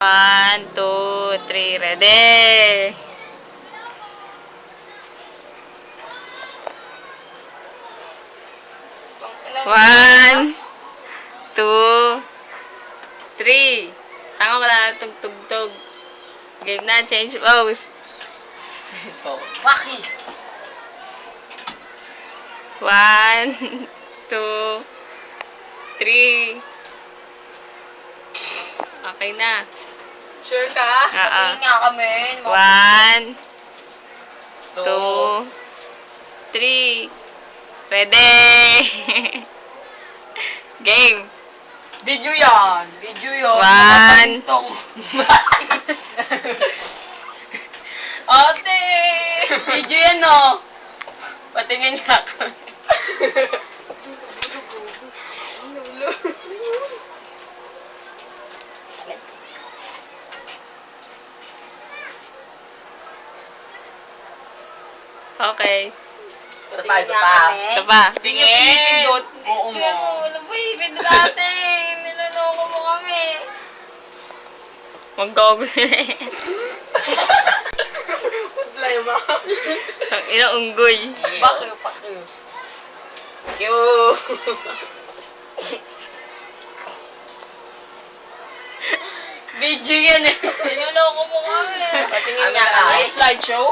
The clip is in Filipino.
1, 2, 3, ready! One, two, three. Tama wala na tugtog. Game na, change pose. Maki! 1, 2, 3. Okay na. Sure ka? Oo. Tingin nga kami. 1, 2, 3. Ready! Game! Video yan. Video yan. 1. Ate! Video yan no. Patingin niya ako. Okay. Isa pa, isa pa. Ito pa. Hindi niya pinipindot. Oo mo. Tingnan mo, ano ba pindot natin? Niloloko mo kami. Maggago sila eh. Problema. Ang ina unggoy. Pakyo, pakyo. Yo! Video yan eh. Niloloko mo kami. Patingin nga ka. Ay, slideshow.